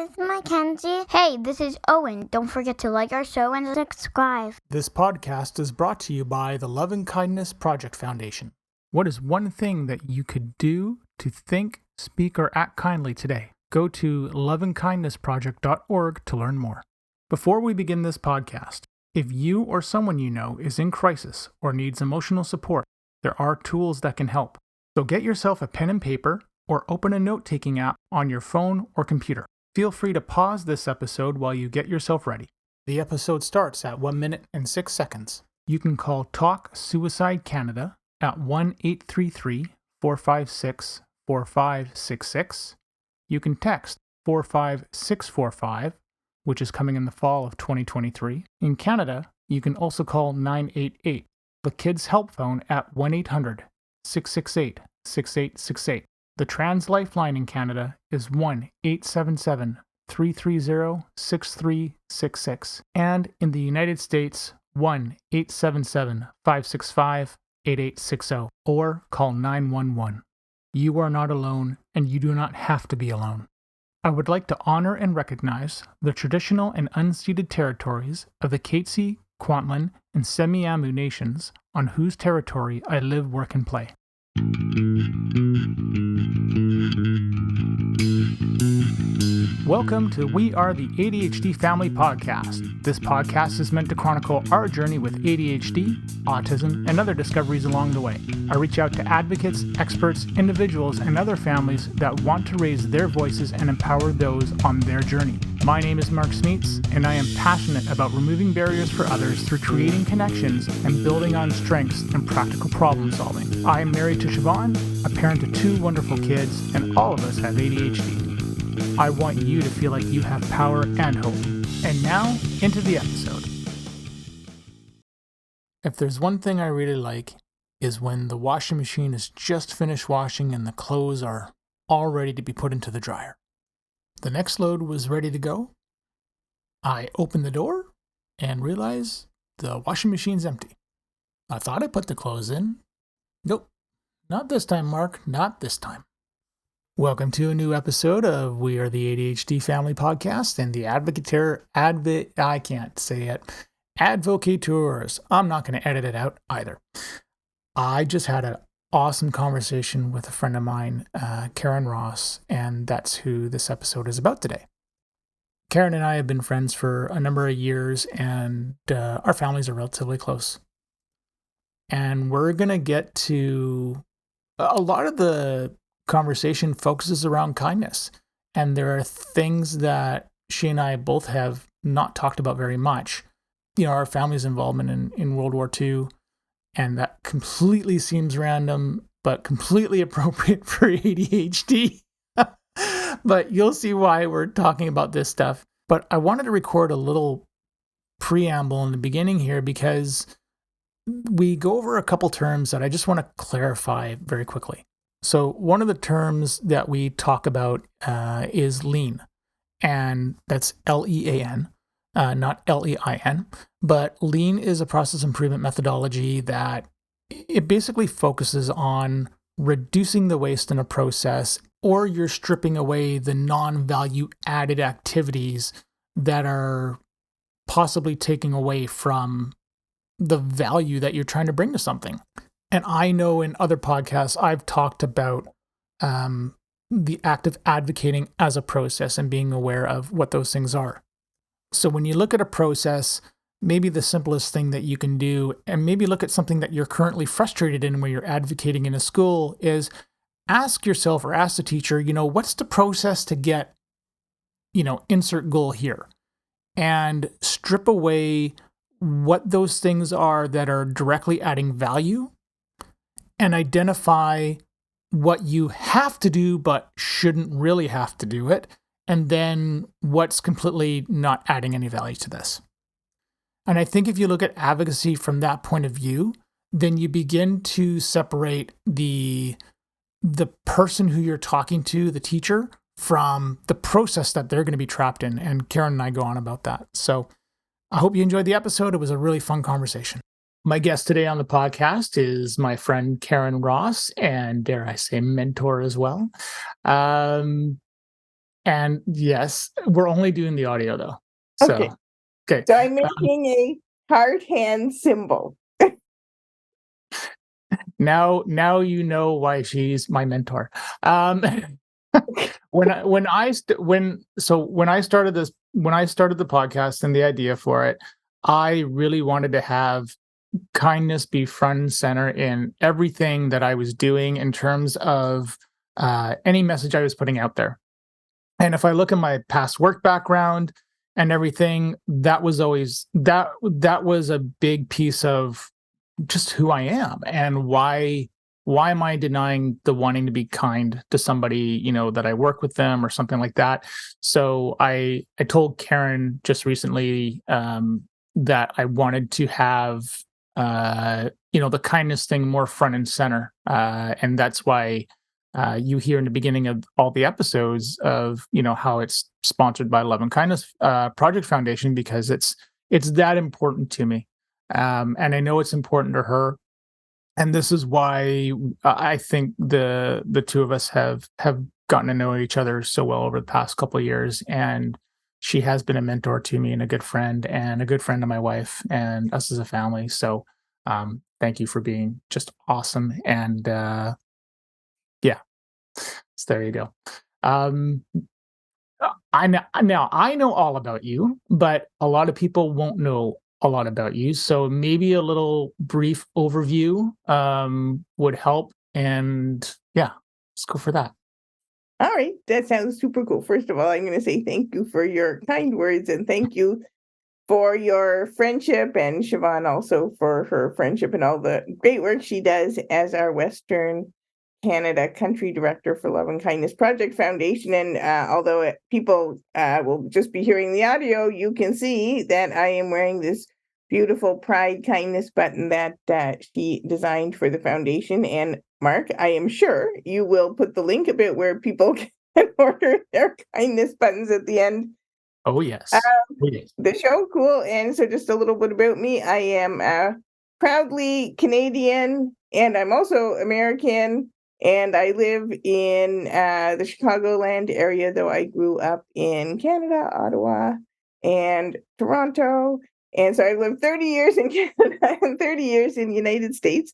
this is Mackenzie. Hey, this is Owen. Don't forget to like our show and subscribe. This podcast is brought to you by the Love and Kindness Project Foundation. What is one thing that you could do to think, speak, or act kindly today? Go to loveandkindnessproject.org to learn more. Before we begin this podcast, if you or someone you know is in crisis or needs emotional support, there are tools that can help. So get yourself a pen and paper or open a note-taking app on your phone or computer. Feel free to pause this episode while you get yourself ready. The episode starts at 1 minute and 6 seconds. You can call Talk Suicide Canada at 1-833-456-4566. You can text 45645, which is coming in the fall of 2023. In Canada, you can also call 988, the Kids Help Phone at 1-800-668-6868. The Trans Lifeline in Canada is 1-877-330-6366. And in the United States, 1-877-565-8860, or call 911. You are not alone, and you do not have to be alone. I would like to honor and recognize the traditional and unceded territories of the Katzie, Kwantlen, and Semiahmoo nations on whose territory I live, work, and play. Welcome to We Are the ADHD Family Podcast. This podcast is meant to chronicle our journey with ADHD, autism, and other discoveries along the way. I reach out to advocates, experts, individuals, and other families that want to raise their voices and empower those on their journey. My name is Mark Smeets, and I am passionate about removing barriers for others through creating connections and building on strengths and practical problem solving. I am married to Siobhan, a parent to 2 wonderful kids, and all of us have ADHD. I want you to feel like you have power and hope. And now, into the episode. If there's one thing I really like, is when the washing machine is just finished washing and the clothes are all ready to be put into the dryer. The next load was ready to go. I opened the door and realized the washing machine's empty. I thought I put the clothes in. Nope, not this time, Mark, not this time. Welcome to a new episode of We Are the ADHD Family Podcast and the advocateurs. I'm not going to edit it out either. I just had an awesome conversation with a friend of mine, Karyn Ross, and that's who this episode is about today. Karyn and I have been friends for a number of years, and our families are relatively close. And we're going to get to a lot of the conversation focuses around kindness. And there are things that she and I both have not talked about very much. You know, our family's involvement in World War II, and that completely seems random, but completely appropriate for ADHD. But you'll see why we're talking about this stuff. But I wanted to record a little preamble in the beginning here because we go over a couple terms that I just want to clarify very quickly. So one of the terms that we talk about is lean, and that's Lean, not Lein. But lean is a process improvement methodology that it basically focuses on reducing the waste in a process, or you're stripping away the non-value added activities that are possibly taking away from the value that you're trying to bring to something. And I know in other podcasts, I've talked about the act of advocating as a process and being aware of what those things are. So when you look at a process, maybe the simplest thing that you can do, and maybe look at something that you're currently frustrated in where you're advocating in a school, is ask yourself or ask the teacher, what's the process to get, insert goal here? And strip away what those things are that are directly adding value, and identify what you have to do but shouldn't really have to do it, and then what's completely not adding any value to this. And I think if you look at advocacy from that point of view, then you begin to separate the person who you're talking to, the teacher, from the process that they're going to be trapped in. And Karyn and I go on about that. So I hope you enjoyed the episode. It was a really fun conversation. My guest today on the podcast is my friend Karyn Ross, and dare I say mentor as well. And yes, we're only doing the audio though. Okay. Okay. So I'm making a heart hand symbol. Now you know why she's my mentor. Um, when I started the podcast and the idea for it, I really wanted to have kindness be front and center in everything that I was doing in terms of any message I was putting out there. And if I look at my past work background and everything, that was always that was a big piece of just who I am and why am I denying the wanting to be kind to somebody, that I work with them or something like that. So I told Karyn just recently that I wanted to have the kindness thing more front and center. And that's why you hear in the beginning of all the episodes of how it's sponsored by Love and Kindness Project Foundation, because it's that important to me. And I know it's important to her. And this is why I think the two of us have gotten to know each other so well over the past couple of years. And she has been a mentor to me and a good friend of my wife and us as a family. So thank you for being just awesome. And yeah, so there you go. Um, I know all about you, but a lot of people won't know a lot about you. So maybe a little brief overview would help. And yeah, let's go for that. All right, that sounds super cool. First of all, I'm going to say thank you for your kind words, and thank you for your friendship, and Siobhan also for her friendship and all the great work she does as our Western Canada Country Director for Love and Kindness Project Foundation. And although people will just be hearing the audio, you can see that I am wearing this beautiful Pride Kindness button that she designed for the foundation. And Mark, I am sure you will put the link a bit where people can order their kindness buttons at the end. Oh yes. The show, cool. And so just a little bit about me. I am proudly Canadian, and I'm also American, and I live in the Chicagoland area, though I grew up in Canada, Ottawa, and Toronto. And so I lived 30 years in Canada and 30 years in the United States.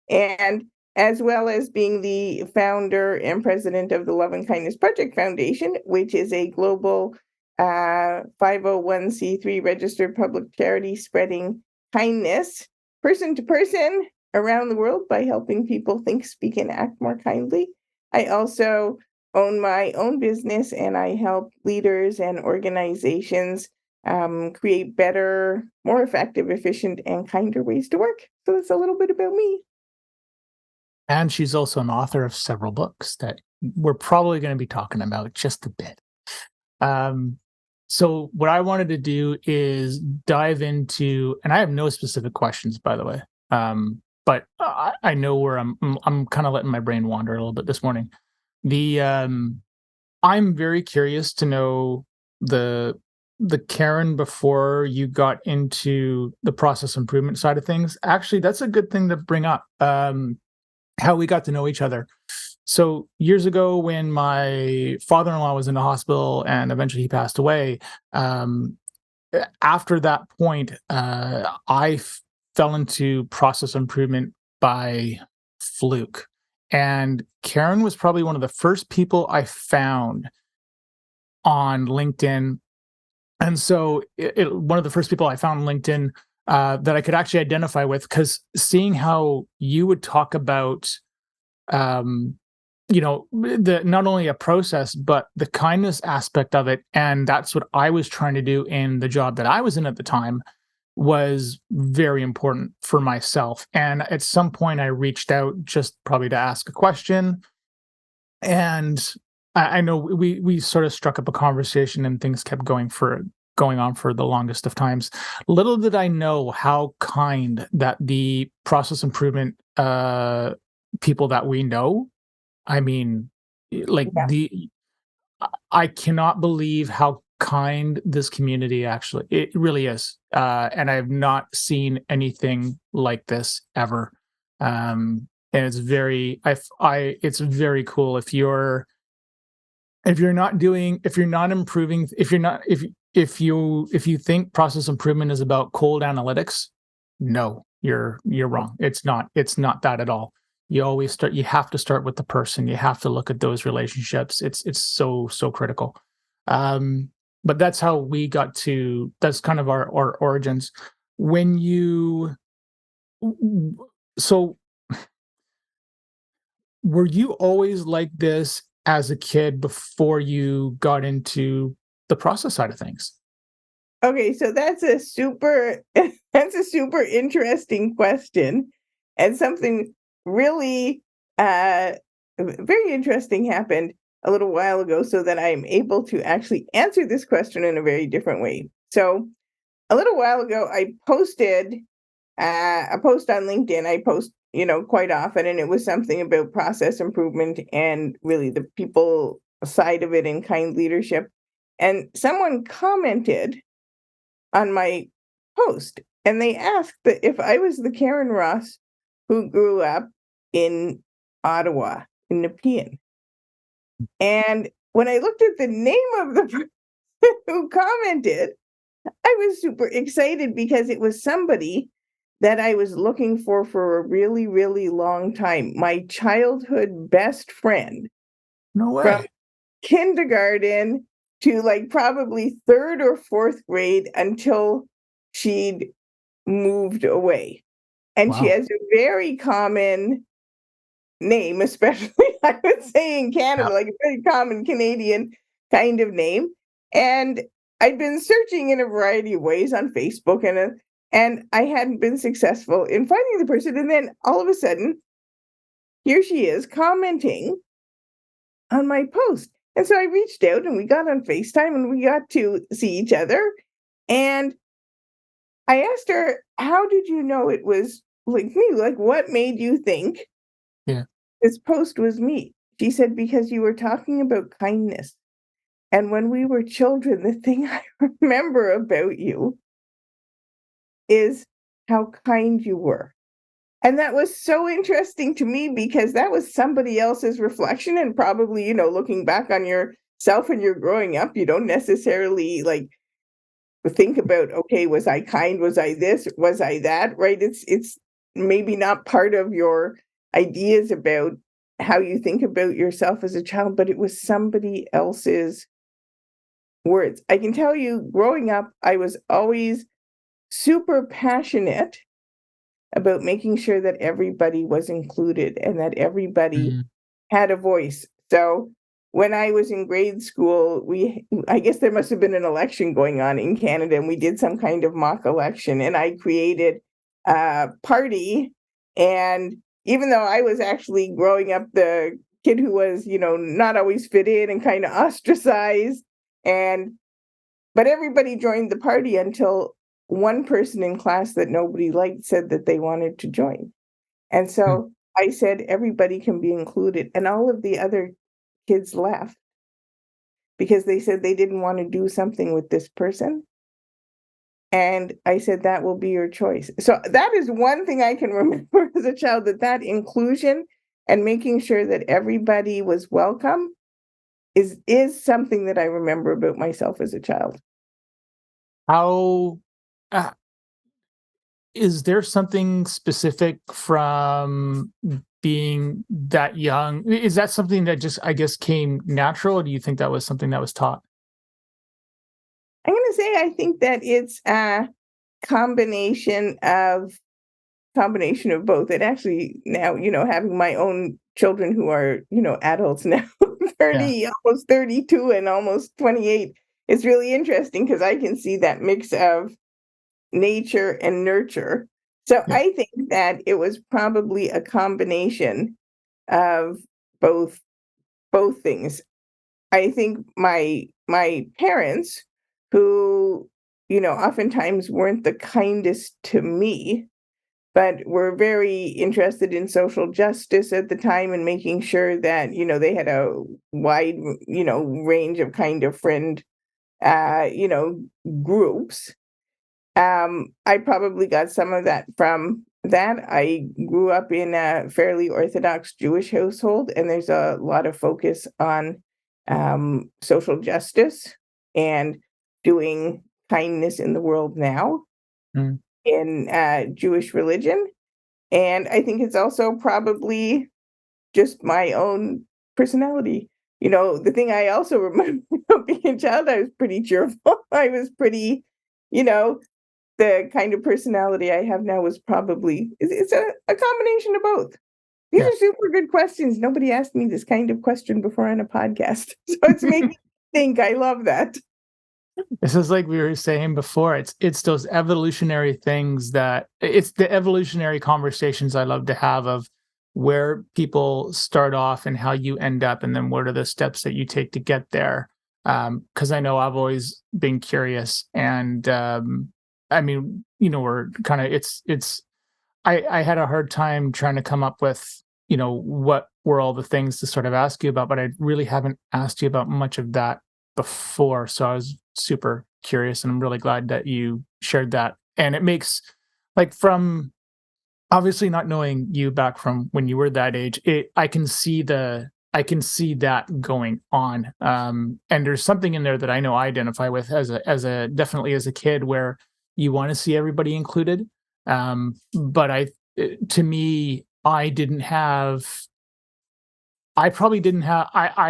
And as well as being the founder and president of the Love and Kindness Project Foundation, which is a global 501c3 registered public charity spreading kindness person to person around the world by helping people think, speak, and act more kindly. I also own my own business, and I help leaders and organizations create better, more effective, efficient, and kinder ways to work. So that's a little bit about me. And she's also an author of several books that we're probably going to be talking about just a bit. So what I wanted to do is dive into, and I have no specific questions, by the way, but I know where I'm kind of letting my brain wander a little bit this morning. I'm very curious to know the Karyn before you got into the process improvement side of things. Actually, that's a good thing to bring up. How we got to know each other. So years ago, when my father-in-law was in the hospital and eventually he passed away, after that point, I fell into process improvement by fluke. And Karyn was probably one of the first people I found on LinkedIn. And so one of the first people I found on LinkedIn that I could actually identify with, because seeing how you would talk about the not only a process but the kindness aspect of it, and that's what I was trying to do in the job that I was in at the time, was very important for myself. And at some point I reached out just probably to ask a question, and I know we sort of struck up a conversation and things kept going on for the longest of times. Little did I know how kind that the process improvement people that we know, I mean, like Yeah. I cannot believe how kind this community actually it really is. And I have not seen anything like this ever. And it's very it's very cool if you're if you're not improving, if you think process improvement is about cold analytics, no, you're wrong. It's not that at all. You have to start with the person. You have to look at those relationships. It's so critical. But that's how we got to, that's kind of our origins. When you, so were you always like this as a kid before you got into the process side of things? Okay, so that's a super that's a super interesting question, and something really very interesting happened a little while ago, so that I'm able to actually answer this question in a very different way. So a little while ago, I posted a post on LinkedIn. I post, quite often, and it was something about process improvement and really the people side of it and kind leadership. And someone commented on my post, and they asked that if I was the Karyn Ross who grew up in Ottawa, in Nepean. And when I looked at the name of the person who commented, I was super excited because it was somebody that I was looking for a really, really long time. My childhood best friend No from way. kindergarten to like probably third or fourth grade until she'd moved away. And she Wow. has a very common name, especially I would say in Yeah. Canada, like a very common Canadian kind of name. And I'd been searching in a variety of ways on Facebook, and I hadn't been successful in finding the person. And then all of a sudden, here she is commenting on my post. And so I reached out and we got on FaceTime and we got to see each other. And I asked her, how did you know it was like me? Like, what made you think Yeah. this post was me? She said, because you were talking about kindness. And when we were children, the thing I remember about you is how kind you were. And that was so interesting to me because that was somebody else's reflection. And probably, looking back on yourself and you're growing up, you don't necessarily like think about, okay, was I kind? Was I this? Was I that? Right? It's maybe not part of your ideas about how you think about yourself as a child, but it was somebody else's words. I can tell you, growing up, I was always super passionate about making sure that everybody was included and that everybody Mhm. had a voice. So when I was in grade school, I guess there must have been an election going on in Canada, and we did some kind of mock election, and I created a party. And even though I was actually growing up the kid who was, not always fit in and kind of ostracized, and but everybody joined the party until one person in class that nobody liked said that they wanted to join. And Mm. so I said, everybody can be included. And all of the other kids left because they said they didn't want to do something with this person. And I said, that will be your choice. So that is one thing I can remember as a child, that inclusion and making sure that everybody was welcome is something that I remember about myself as a child. How uh, is there something specific from being that young? Is that something that just, I guess, came natural, or do you think that was something that was taught? I'm going to say I think that it's a combination of combination of both. And actually now, having my own children who are, adults now, Yeah. 30, almost 32 and almost 28, it's really interesting because I can see that mix of nature and nurture. So Yeah. I think that it was probably a combination of both both things. I think my parents, who, oftentimes weren't the kindest to me, but were very interested in social justice at the time and making sure that, they had a wide, range of kind of friend, uh, you know, groups. I probably got some of that from that. I grew up in a fairly Orthodox Jewish household, and there's a lot of focus on social justice and doing kindness in the world now Mm. in Jewish religion. And I think it's also probably just my own personality. The thing I also remember of being a child, I was pretty cheerful. I was pretty, the kind of personality I have now was probably, it's a combination of both. These Yeah. are super good questions. Nobody asked me this kind of question before on a podcast. So it's made me think. I love that. This is like we were saying before. It's those evolutionary things that it's the evolutionary conversations I love to have of where people start off and how you end up, and then what are the steps that you take to get there. Because I know I've always been curious, and I mean, we're kind of it's. I had a hard time trying to come up with what were all the things to sort of ask you about, but I really haven't asked you about much of that before. So I was super curious, and I'm really glad that you shared that. And it makes, like, from obviously not knowing you back from when you were that age, I can see that going on. And there's something in there that I know I identify with as a definitely as a kid, where you want to see everybody included. But to me, I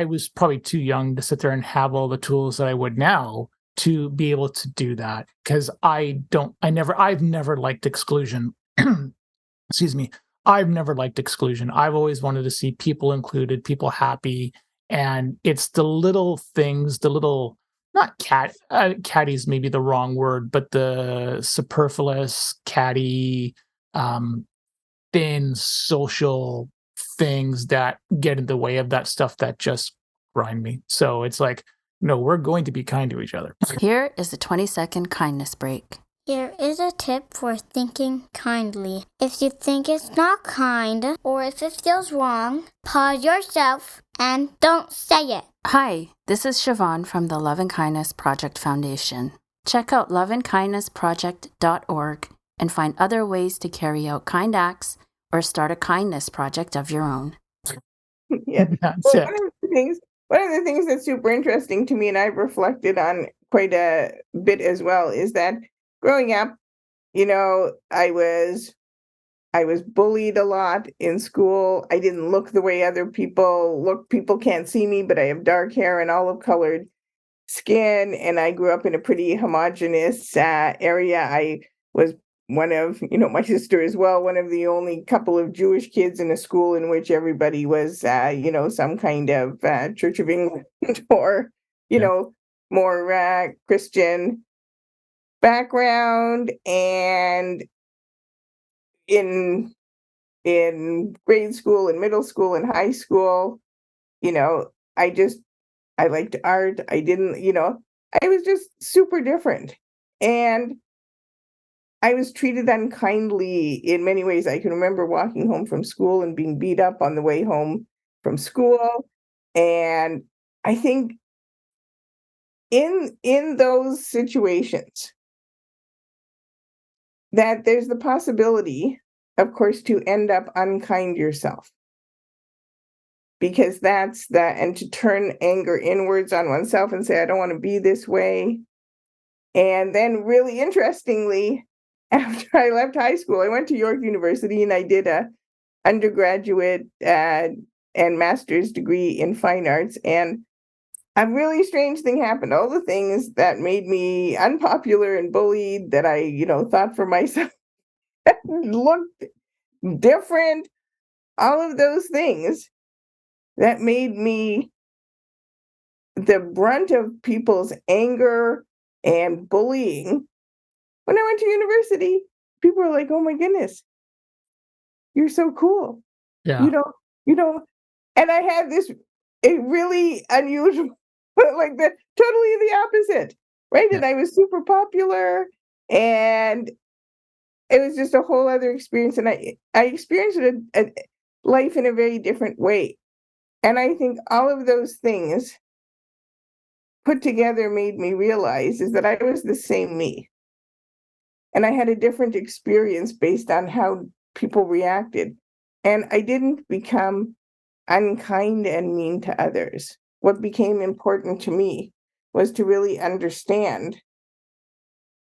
was probably too young to sit there and have all the tools that I would now to be able to do that. Because I've never liked exclusion. Excuse me. I've never liked exclusion. I've always wanted to see people included, people happy. And it's the little things, the little, not catty's maybe the wrong word, but the superfluous, catty, um, thin social things that get in the way of that stuff that just grind me. So it's like, no, we're going to be kind to each other. Here is a 20-second kindness break. Here is a tip for thinking kindly. If you think it's not kind, or if it feels wrong, pause yourself and don't say it. Hi, this is Siobhan from the Love and Kindness Project Foundation. Check out loveandkindnessproject.org and find other ways to carry out kind acts or start a kindness project of your own. Yeah. That's Well, it. one of the things that's super interesting to me, and I've reflected on quite a bit as well, is that growing up, I was bullied a lot in school. I didn't look the way other people look. People can't see me, but I have dark hair and olive colored skin, and I grew up in a pretty homogenous area. I was one of, my sister as well, one of the only couple of Jewish kids in a school in which everybody was, some kind of Church of England or, more Christian background. And in grade school and middle school and high school, I liked art. I didn't, I was just super different. And I was treated unkindly in many ways. I can remember walking home from school and being beat up on the way home from school. And I think in those situations that there's the possibility, of course, to end up unkind yourself. Because and to turn anger inwards on oneself and say, I don't want to be this way. And then really interestingly, after I left high school, I went to York University and I did a undergraduate and master's degree in fine arts. And a really strange thing happened. All the things that made me unpopular and bullied that I, thought for myself looked different, all of those things that made me the brunt of people's anger and bullying. When I went to university, people were like, oh my goodness, you're so cool. Yeah. You know, and I had a really unusual, like totally the opposite, right? Yeah. And I was super popular and it was just a whole other experience. And I experienced a life in a very different way. And I think all of those things put together made me realize is that I was the same me. And I had a different experience based on how people reacted. And I didn't become unkind and mean to others. what became important to me was to really understand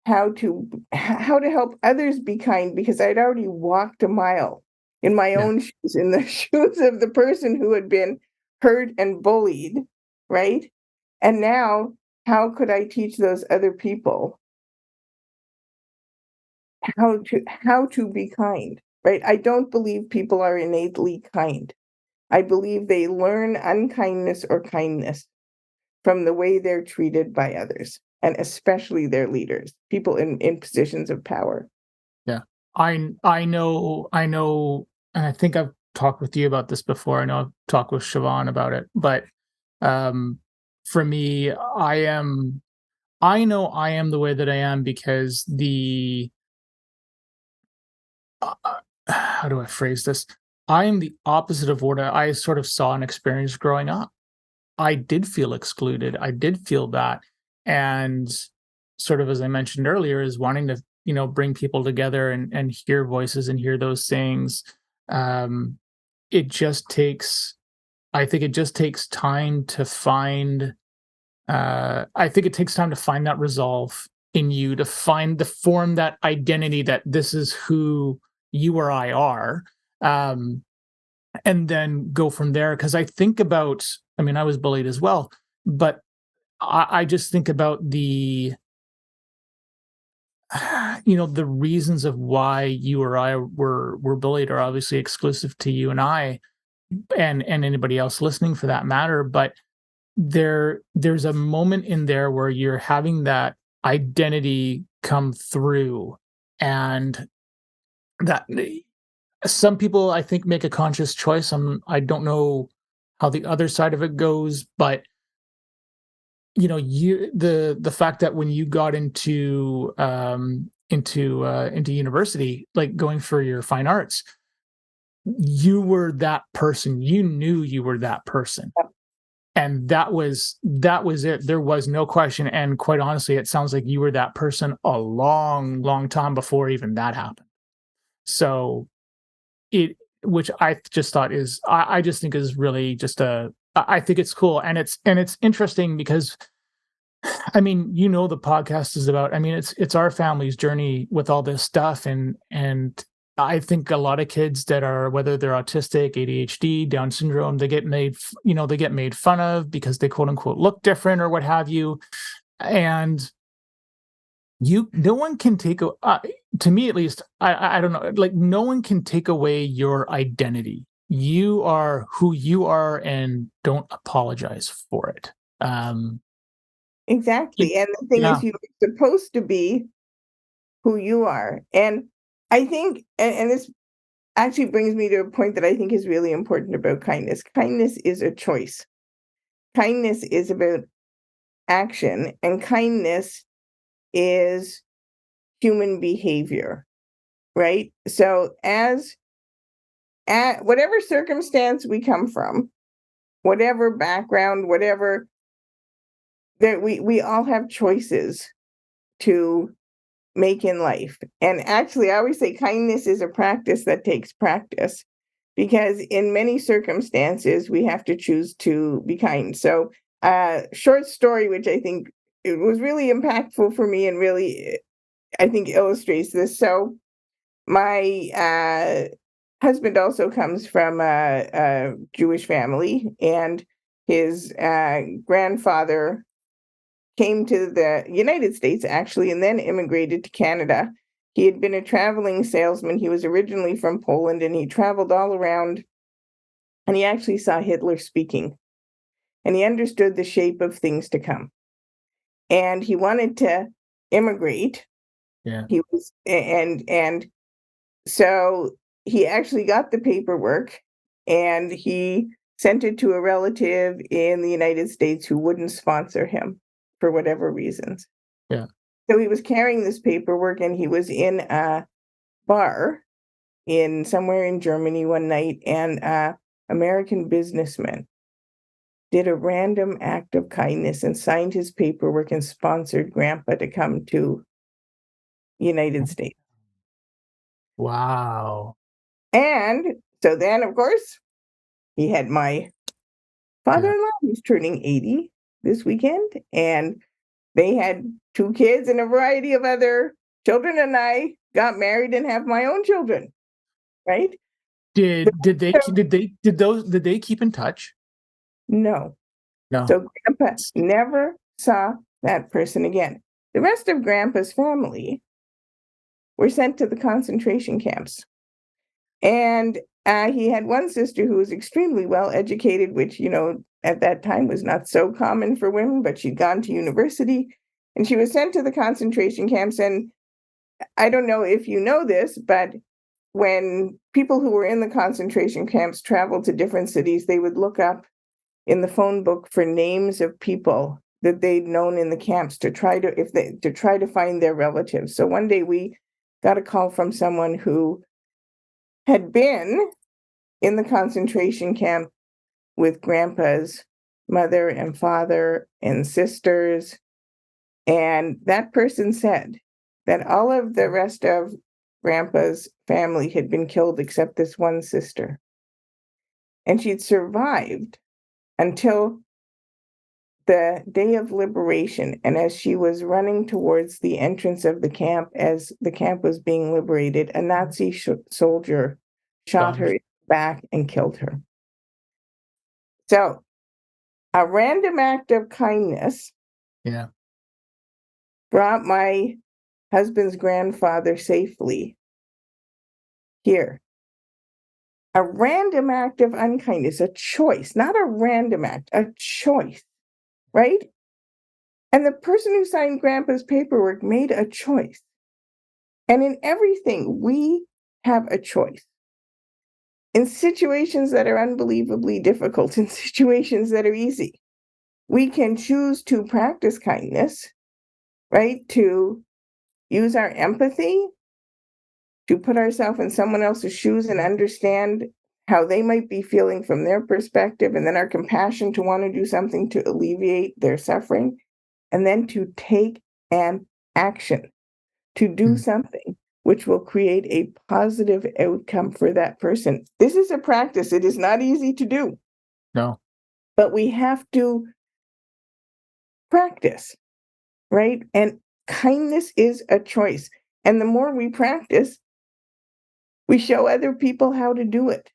how to help others be kind, because I'd already walked a mile in my Yeah. own shoes, in the shoes of the person who had been hurt and bullied, right? And now, how could I teach those other people how to be kind, right? I don't believe people are innately kind. I believe they learn unkindness or kindness from the way they're treated by others, and especially their leaders, people in positions of power. Yeah. I know, and I think I've talked with you about this before. I know I've talked with Siobhan about it, but um for me, I know I am the way that I am because how do I phrase this? I am the opposite of what I sort of saw and experienced growing up. I did feel excluded. I did feel that. And sort of as I mentioned earlier, is wanting to, bring people together and hear voices and hear those things. Um, it just takes, I think it just takes time to find, I think it takes time to find that resolve in you, to form that identity that this is who you or I are. Um, and then go from there. Because I think about, I mean, I was bullied as well, but I just think about the, the reasons of why you or I were bullied are obviously exclusive to you and I, and anybody else listening for that matter. But there's a moment in there where you're having that identity come through, and that some people I think make a conscious choice. I don't know how the other side of it goes, but the fact that when you got into university, like going for your fine arts, you were that person. You knew you were that person. And that was it. There was no question. And quite honestly, it sounds like you were that person a long, long time before even that happened. So it, which I just thought is, I just think is really just I think it's cool. And it's interesting because, I mean, the podcast is about, I mean, it's our family's journey with all this stuff. And I think a lot of kids that are, whether they're autistic, ADHD, Down syndrome, they get made fun of because they quote unquote look different or what have you. And no one can take, to me at least, I don't know, like no one can take away your identity. You are who you are, and don't apologize for it. Exactly. And the thing Yeah. is, you're supposed to be who you are. And I think, and this actually brings me to a point that I think is really important about kindness. Kindness is a choice. Kindness is about action, and kindness is human behavior, right? So at whatever circumstance we come from, whatever background, whatever, that we all have choices to make in life. And actually, I always say kindness is a practice that takes practice, because in many circumstances we have to choose to be kind. So short story, which I think it was really impactful for me and really, I think, illustrates this. So my husband also comes from a Jewish family, and his grandfather came to the United States, actually, and then immigrated to Canada. He had been a traveling salesman. He was originally from Poland, and he traveled all around, and he actually saw Hitler speaking, and he understood the shape of things to come. And he wanted to immigrate. Yeah. He was, and so he actually got the paperwork, and he sent it to a relative in the United States who wouldn't sponsor him for whatever reasons. Yeah. So he was carrying this paperwork, and he was in a bar in somewhere in Germany one night, and American businessman did a random act of kindness and signed his paperwork and sponsored Grandpa to come to United States. Wow. And so then, of course, he had my father-in-law who's turning 80 this weekend, and they had 2 kids and a variety of other children, and I got married and have my own children, right? Did they keep in touch? No. No. So Grandpa never saw that person again. The rest of Grandpa's family were sent to the concentration camps. And he had one sister who was extremely well educated, which, at that time was not so common for women, but she'd gone to university and she was sent to the concentration camps. And I don't know if you know this, but when people who were in the concentration camps traveled to different cities, they would look up in the phone book for names of people that they'd known in the camps to try to find their relatives. So one day we got a call from someone who had been in the concentration camp with Grandpa's mother and father and sisters. And that person said that all of the rest of Grandpa's family had been killed except this one sister. And she'd survived until the day of liberation. And as she was running towards the entrance of the camp, as the camp was being liberated, a Nazi soldier shot her in the back and killed her. So, a random act of kindness brought my husband's grandfather safely here. A random act of unkindness, a choice, not a random act, a choice, right? And the person who signed Grandpa's paperwork made a choice. And in everything, we have a choice. In situations that are unbelievably difficult, in situations that are easy, we can choose to practice kindness, right? To use our empathy, to put ourselves in someone else's shoes and understand how they might be feeling from their perspective, and then our compassion to want to do something to alleviate their suffering, and then to take an action, to do something which will create a positive outcome for that person. This is a practice. It is not easy to do. No. But we have to practice, right? And kindness is a choice. And the more we practice, we show other people how to do it.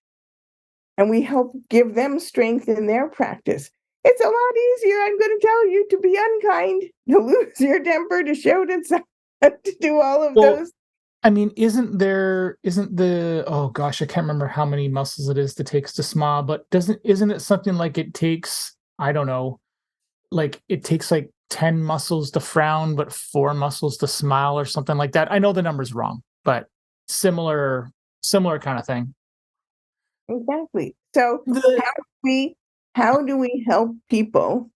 And we help give them strength in their practice. It's a lot easier, I'm going to tell you, to be unkind, to lose your temper, to shout at someone, to do all of those. I mean, isn't the, oh gosh, I can't remember how many muscles it takes to smile, but isn't it something like it takes, I don't know, like it takes like 10 muscles to frown, but 4 muscles to smile or something like that? I know the number's wrong, but similar kind of thing. Exactly. So how do we help people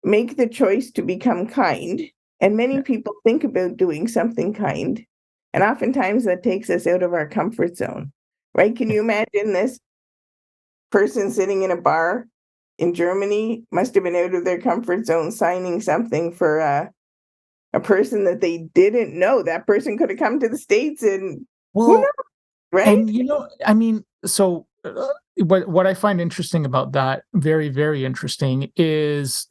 make the choice to become kind? And many people think about doing something kind, and oftentimes that takes us out of our comfort zone, right? Can you imagine this person sitting in a bar in Germany must have been out of their comfort zone signing something for a person that they didn't know. That person could have come to the States and who knows, right? And I mean, so what I find interesting about that, very, very interesting, is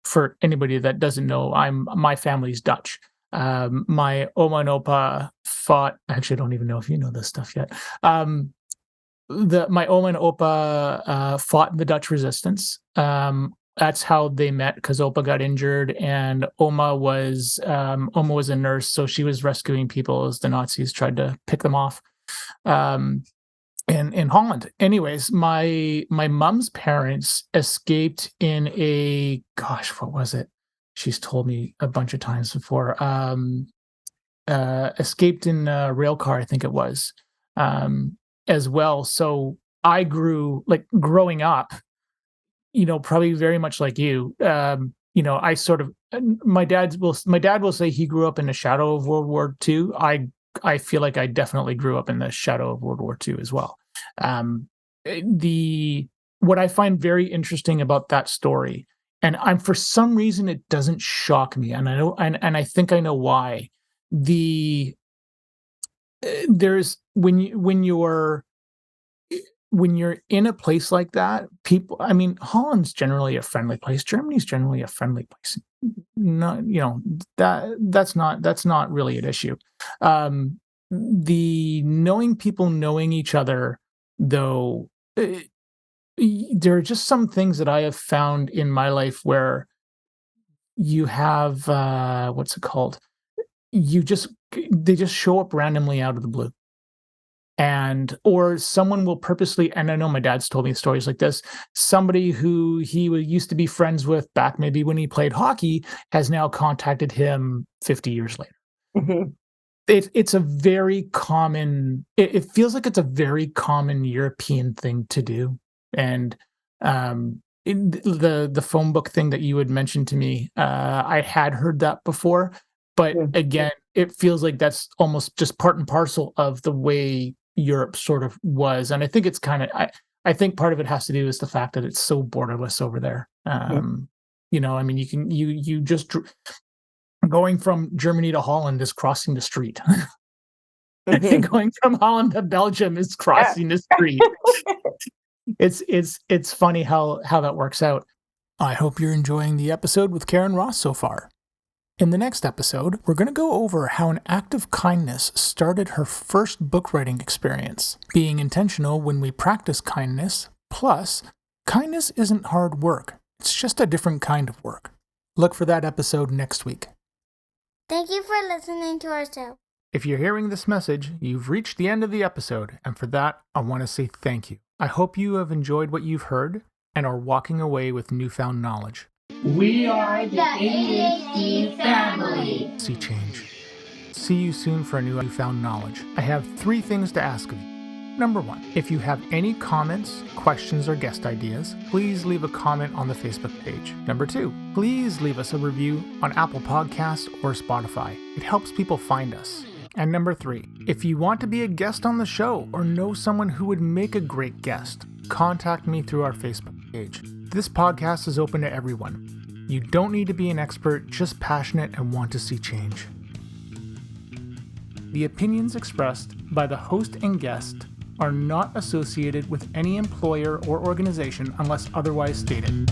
for anybody that doesn't know, my family's Dutch. My Oma and Opa fought. Actually, I don't even know if you know this stuff yet. My Oma and Opa fought in the Dutch resistance. That's how they met, because Opa got injured and Oma was a nurse, so she was rescuing people as the Nazis tried to pick them off. In Holland. Anyways, my mom's parents escaped in a, gosh, what was it? She's told me a bunch of times before. Escaped in a rail car, I think it was, as well. So I growing up, probably very much like you. I sort of, my dad will say he grew up in the shadow of World War II. I feel like I definitely grew up in the shadow of World War II as well. What I find very interesting about that story, and for some reason it doesn't shock me, and I know, and I think I know why. There's when when you're in a place like that, people, I mean, Holland's generally a friendly place. Germany's generally a friendly place. Not, that's not really an issue. The knowing people knowing each other, though, there are just some things that I have found in my life where you have, what's it called? They just show up randomly out of the blue. Or someone will purposely, and I know my dad's told me stories like this, somebody who he used to be friends with back maybe when he played hockey has now contacted him 50 years later. Mm-hmm. It's a very common, it feels like it's a very common European thing to do. And the phone book thing that you had mentioned to me, I had heard that before, but again, it feels like that's almost just part and parcel of the way Europe sort of was. And I think it's kind of, I think part of it has to do with the fact that it's so borderless over there. I mean, you just going from Germany to Holland is crossing the street. Going from Holland to Belgium is crossing the street. It's funny how that works out. I hope you're enjoying the episode with Karyn Ross so far. In the next episode, we're going to go over how an act of kindness started her first book writing experience, being intentional when we practice kindness, plus, kindness isn't hard work, it's just a different kind of work. Look for that episode next week. Thank you for listening to our show. If you're hearing this message, you've reached the end of the episode, and for that, I want to say thank you. I hope you have enjoyed what you've heard and are walking away with newfound knowledge. We are the ADHD family. See change. See you soon for a newfound knowledge. I have 3 things to ask of you. Number 1, if you have any comments, questions, or guest ideas, please leave a comment on the Facebook page. Number 2, please leave us a review on Apple Podcasts or Spotify. It helps people find us. And number 3, if you want to be a guest on the show or know someone who would make a great guest, contact me through our Facebook page. This podcast is open to everyone. You don't need to be an expert, just passionate and want to see change. The opinions expressed by the host and guest are not associated with any employer or organization unless otherwise stated.